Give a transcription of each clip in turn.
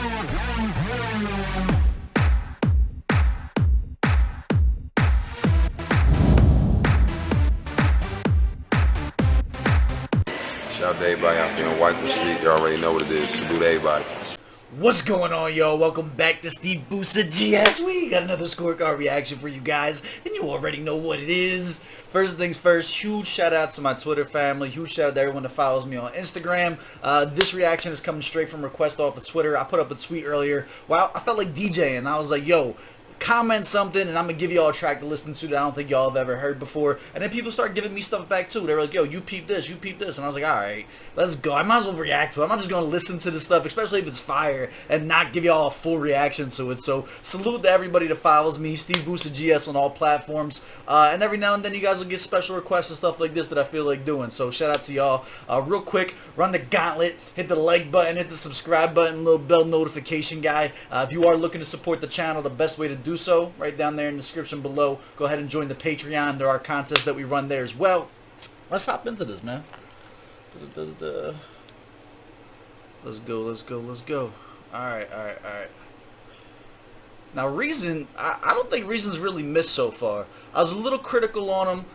Shout out to everybody out there on White Street. You already know what it is. Salute to everybody. What's going on, y'all? Welcome back to SteveBussaGS. We got another scorecard reaction for you guys, and you already know what it is. First things first, huge shout out to my Twitter family. Huge shout out to everyone that follows me on Instagram. This reaction is coming straight from request off of Twitter. I put up a tweet earlier. Wow, I felt like DJing. I was like, yo, comment something and I'm gonna give y'all a track to listen to that I don't think y'all have ever heard before. And then people start giving me stuff back too. They were like, yo, you peep this, and I was like, alright, let's go. I might as well react to it. I'm not just gonna listen to this stuff, especially if it's fire, and not give y'all a full reaction to it. So salute to everybody that follows me, SteveBussaGS on all platforms. And every now and then you guys will get special requests and stuff like this that I feel like doing. So shout out to y'all. Real quick, run the gauntlet, hit the like button, hit the subscribe button, little bell notification guy. If you are looking to support the channel, the best way to do so, right down there in the description below. Go ahead and join the Patreon. There are contests that we run there as well. Let's hop into this, man. Let's go. Alright. Now, Reason, I don't think Reason's really missed so far. I was a little critical on him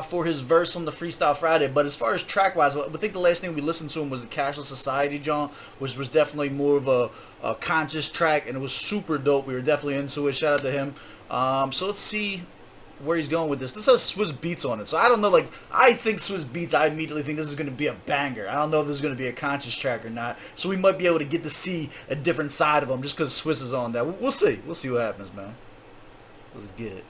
for his verse on the Freestyle Friday, but as far as track-wise, I think the last thing we listened to him was the Cashless Society John, which was definitely more of a conscious track, and it was super dope. We were definitely into it. Shout out to him. So let's see where he's going with this. This has Swizz Beatz on it, so I don't know, like, I think Swizz Beatz, I immediately think this is going to be a banger. I don't know if this is going to be a conscious track or not, so we might be able to get to see a different side of him just because Swizz is on that. We'll see what happens, man. Let's get it.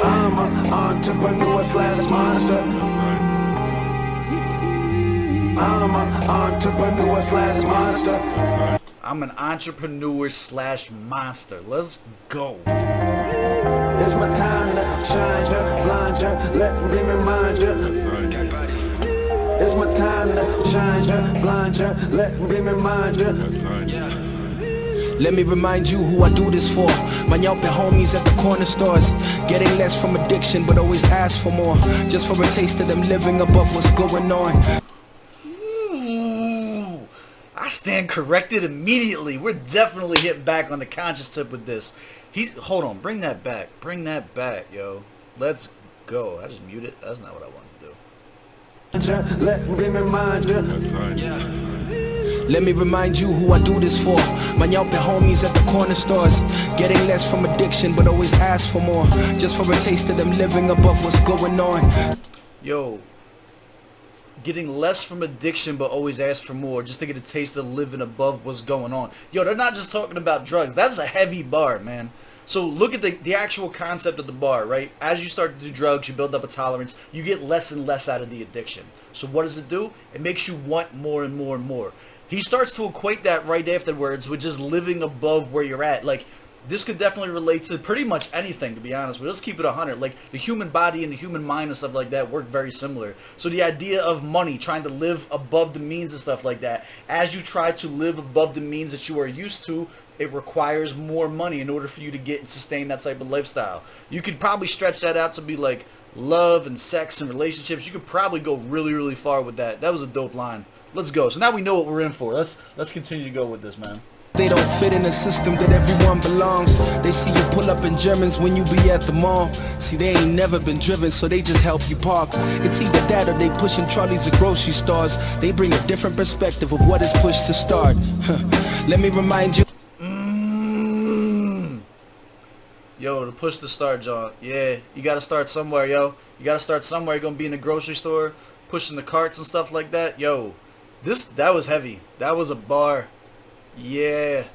I'm an entrepreneur slash monster. I'm an entrepreneur slash monster. I'm an entrepreneur slash monster. Let's go. It's my time to shine ya, blind ya, let me remind ya. It's my time to shine ya, blind ya, let me remind ya. Let me remind you who I do this for. My Yelp and homies at the corner stores, getting less from addiction but always ask for more, just for a taste of them living above what's going on. Ooh, I stand corrected immediately. We're definitely hitting back on the conscious tip with this. Hold on, bring that back, yo. Let's go. I just muted. That's not what I wanted to do. Let me remind ya. Let me remind you who I do this for. My Yelp and homies at the corner stores, getting less from addiction but always ask for more, just for a taste of them living above what's going on. Yo, getting less from addiction but always ask for more, just to get a taste of living above what's going on. Yo, they're not just talking about drugs. That's a heavy bar, man. So look at the actual concept of the bar, right? As you start to do drugs, you build up a tolerance, you get less and less out of the addiction. So what does it do? It makes you want more and more and more. He starts to equate that right afterwards with just living above where you're at. Like, this could definitely relate to pretty much anything, to be honest with you. Let's keep it 100. Like, the human body and the human mind and stuff like that work very similar. So the idea of money, trying to live above the means and stuff like that, as you try to live above the means that you are used to, it requires more money in order for you to get and sustain that type of lifestyle. You could probably stretch that out to be like love and sex and relationships. You could probably go really, really far with that. That was a dope line. Let's go. So now we know what we're in for. Let's continue to go with this, man. They don't fit in a system that everyone belongs. They see you pull up in Germans when you be at the mall. See, they ain't never been driven, so they just help you park. It's either that or they pushing trolleys at grocery stores. They bring a different perspective of what is pushed to start. Let me remind you. Yo, to push the start, John. Yeah, you gotta start somewhere, yo. You gotta start somewhere. You're gonna be in the grocery store, pushing the carts and stuff like that. Yo, that was heavy. That was a bar. Yeah.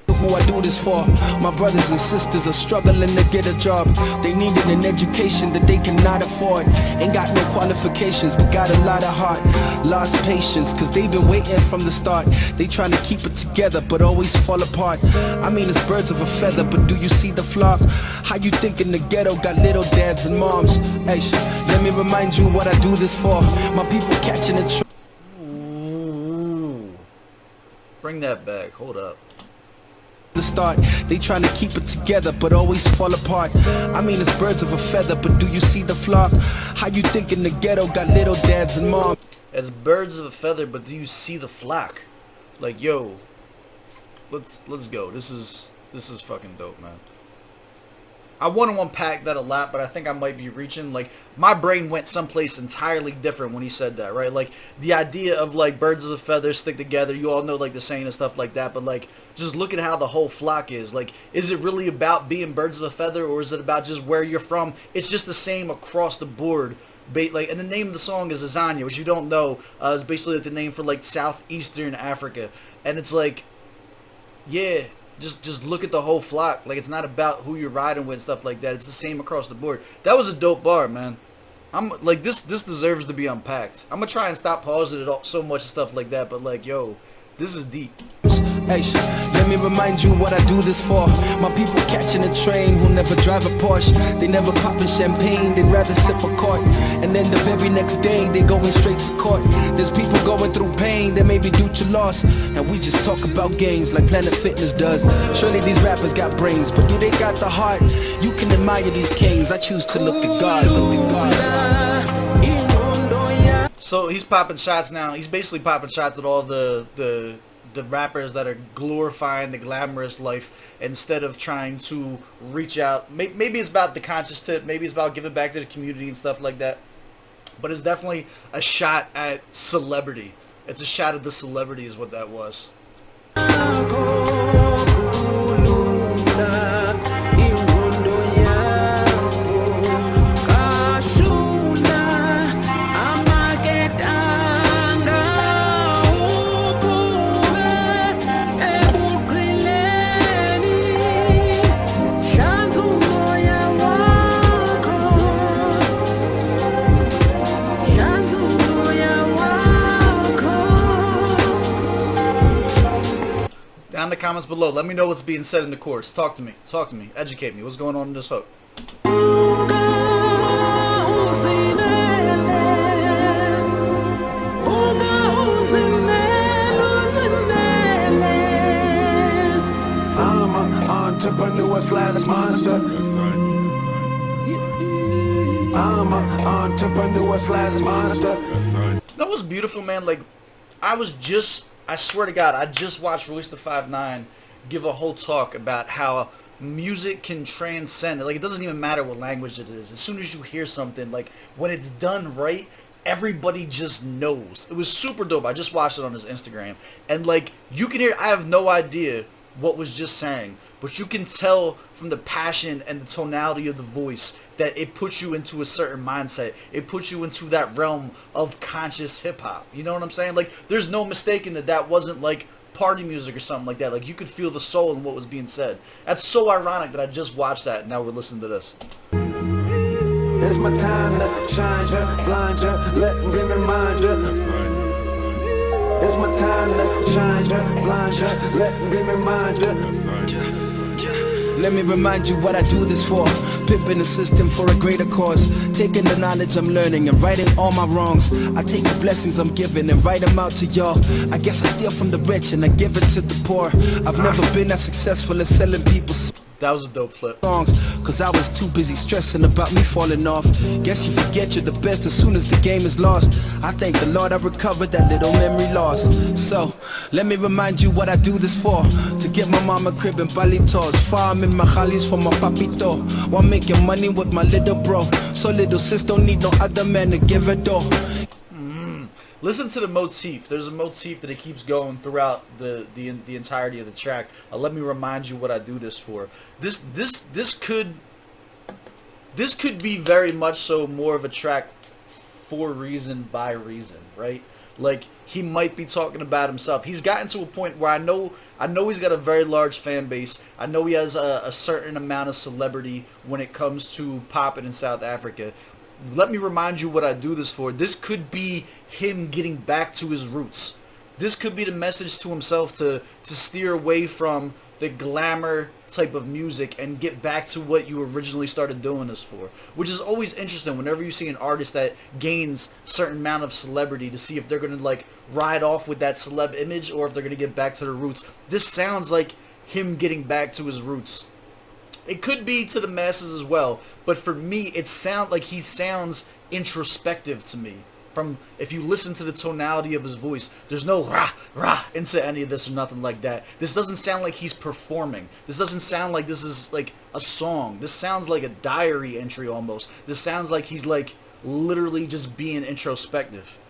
Who I do this for. My brothers and sisters are struggling to get a job. They needed an education that they cannot afford. Ain't got no qualifications but got a lot of heart. Lost patience cause they've been waiting from the start. They trying to keep it together but always fall apart. I mean it's birds of a feather, but do you see the flock? How you think in the ghetto got little dads and moms? Hey, let me remind you what I do this for. My people catching the Ooh. Bring that back, hold up. the start. They trying to keep it together, but always fall apart. I mean, it's birds of a feather, but do you see the flock? How you think in the ghetto got little dads and moms? It's birds of a feather, but do you see the flock? Like, yo, let's go. This is fucking dope, man. I want to unpack that a lot, but I think I might be reaching. Like, my brain went someplace entirely different when he said that, right? Like, the idea of, like, birds of a feather stick together. You all know, like, the saying and stuff like that. But, like, just look at how the whole flock is. Like, is it really about being birds of a feather, or is it about just where you're from? It's just the same across the board. Like, and the name of the song is Azania, which you don't know is basically like the name for, like, southeastern Africa. And it's like, yeah, just look at the whole flock. Like, it's not about who you're riding with and stuff like that. It's the same across the board. That was a dope bar, man. I'm like, this deserves to be unpacked. I'm gonna try and stop pausing it all so much and stuff like that, but like, yo, this is deep. Hey, let me remind you what I do this for. My people catching a train who never drive a Porsche. They never popping champagne, they'd rather sip a quart. And then the very next day, they going straight to court. There's people going through pain that may be due to loss. And we just talk about gains like Planet Fitness does. Surely these rappers got brains, but do they got the heart? You can admire these kings, I choose to look at God. So he's popping shots now. He's basically popping shots at all the rappers that are glorifying the glamorous life instead of trying to reach out. Maybe it's about the conscious tip. Maybe it's about giving back to the community and stuff like that. But it's definitely a shot at celebrity. It's a shot at the celebrity is what that was. Down in the comments below, let me know what's being said in the chorus. Talk to me, educate me. What's going on in this hook? I'm an entrepreneur slash monster. I'm an entrepreneur slash monster. That was beautiful, man. Like, I swear to God, I just watched Royce the 5'9" give a whole talk about how music can transcend. Like, it doesn't even matter what language it is. As soon as you hear something, like, when it's done right, everybody just knows. It was super dope. I just watched it on his Instagram. And, like, you can hear, I have no idea what was just saying, but you can tell from the passion and the tonality of the voice that it puts you into a certain mindset. It puts you into that realm of conscious hip-hop. You know what I'm saying? Like, there's no mistaking that wasn't, like, party music or something like that. Like, you could feel the soul in what was being said. That's so ironic that I just watched that and now we're listening to this. It's my time to shine ya, blind ya, let me remind ya. It's my time to shine ya, blind ya, let me remind ya. Let me remind you what I do this for. Pimping the system for a greater cause. Taking the knowledge I'm learning and righting all my wrongs. I take the blessings I'm given and write them out to y'all. I guess I steal from the rich and I give it to the poor. I've never been as successful as selling people That was a dope flip. songs, cause I was too busy stressing about me falling off. Guess you forget you're the best as soon as the game is lost. I thank the Lord I recovered that little memory loss. So, let me remind you what I do this for. To get my mama crib in Balitos, farming my khalis for my papito, while making money with my little bro. So little sis don't need no other man to give it though. Listen to the motif. There's a motif that it keeps going throughout the entirety of the track. Let me remind you what I do this for. This could be very much so more of a track for reason by reason, right? Like, he might be talking about himself. He's gotten to a point where I know he's got a very large fan base. I know he has a certain amount of celebrity when it comes to popping in South Africa. Let me remind you what I do this for. This could be him getting back to his roots. This could be the message to himself to steer away from the glamour type of music and get back to what you originally started doing this for. Which is always interesting whenever you see an artist that gains certain amount of celebrity, to see if they're going to, like, ride off with that celeb image or if they're going to get back to their roots. This sounds like him getting back to his roots. It could be to the masses as well, but for me, it sounds like he sounds introspective to me. From, if you listen to the tonality of his voice, there's no rah rah into any of this or nothing like that. This doesn't sound like he's performing. This doesn't sound like this is like a song. This sounds like a diary entry almost. This sounds like he's like literally just being introspective.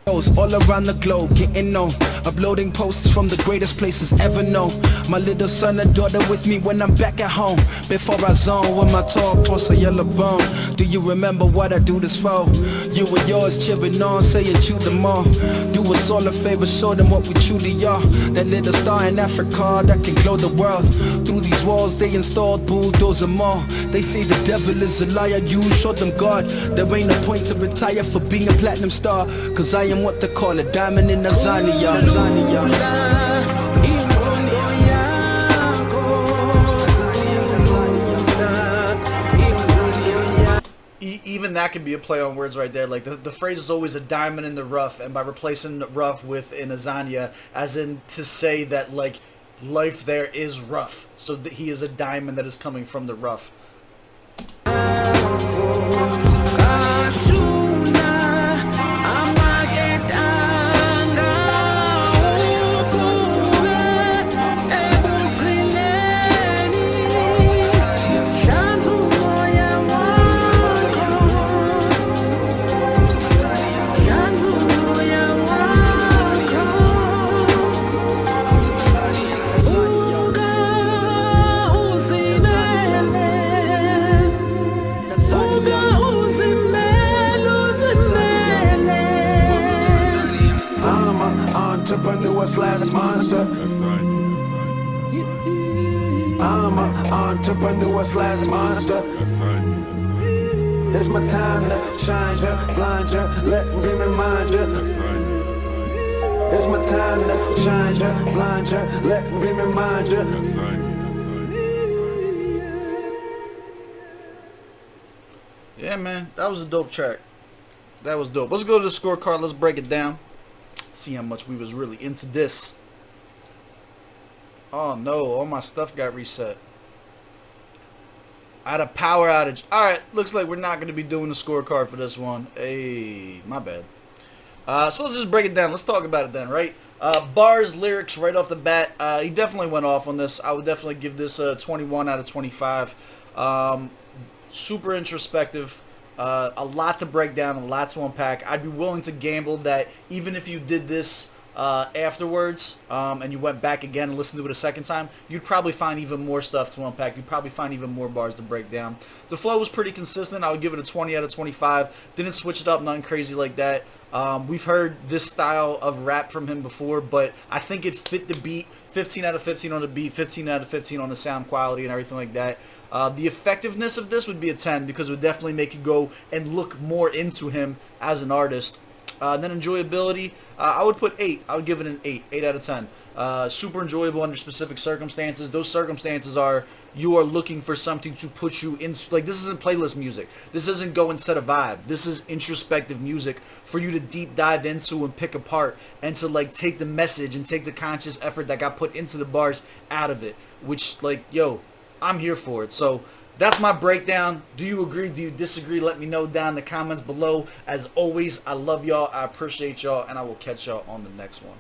All around the globe, getting known, uploading posts from the greatest places ever known. My little son and daughter with me when I'm back at home. Before I zone, when my talk toss a yellow bone. Do you remember what I do this for? You and yours cheering on, say you chew them all. Do us all a favor, show them what we truly are. That little star in Africa that can glow the world. Through these walls they installed bulldozer more. They say the devil is a liar, you show them God. There ain't a point to retire for being a platinum star, cause I am what they call a diamond in Azania. Even that could be a play on words right there. Like the phrase is always a diamond in the rough, and by replacing rough with in Azania, as in to say that like life there is rough, so that he is a diamond that is coming from the rough. Entrepreneur slash monster. I'm an entrepreneur slash monster. It's my time to shine ya, blind ya, let me remind ya. It's my time to shine ya, blind ya, let me remind ya. Yeah, man, that was a dope track. That was dope. Let's go to the scorecard. Let's break it down. See how much we was really into this. Oh no, all my stuff got reset. I had a power outage. Alright, looks like we're not going to be doing the scorecard for this one. Hey, my bad. So let's just break it down. Let's talk about it then, right? Bars, lyrics, right off the bat. He definitely went off on this. I would definitely give this a 21 out of 25. Super introspective. A lot to break down, a lot to unpack. I'd be willing to gamble that even if you did this afterwards and you went back again and listened to it a second time, you'd probably find even more stuff to unpack. You'd probably find even more bars to break down. The flow was pretty consistent. I would give it a 20 out of 25. Didn't switch it up, nothing crazy like that. We've heard this style of rap from him before, but I think it fit the beat. 15 out of 15 on the beat, 15 out of 15 on the sound quality and everything like that. The effectiveness of this would be a 10 because it would definitely make you go and look more into him as an artist. Then enjoyability, I would put 8. I would give it an 8 out of 10. Super enjoyable under specific circumstances. Those circumstances are you are looking for something to put you in. Like, this isn't playlist music. This isn't go and set a vibe. This is introspective music for you to deep dive into and pick apart and to like take the message and take the conscious effort that got put into the bars out of it. Which, like, yo, I'm here for it. So that's my breakdown. Do you agree? Do you disagree? Let me know down in the comments below. As always, I love y'all. I appreciate y'all. And I will catch y'all on the next one.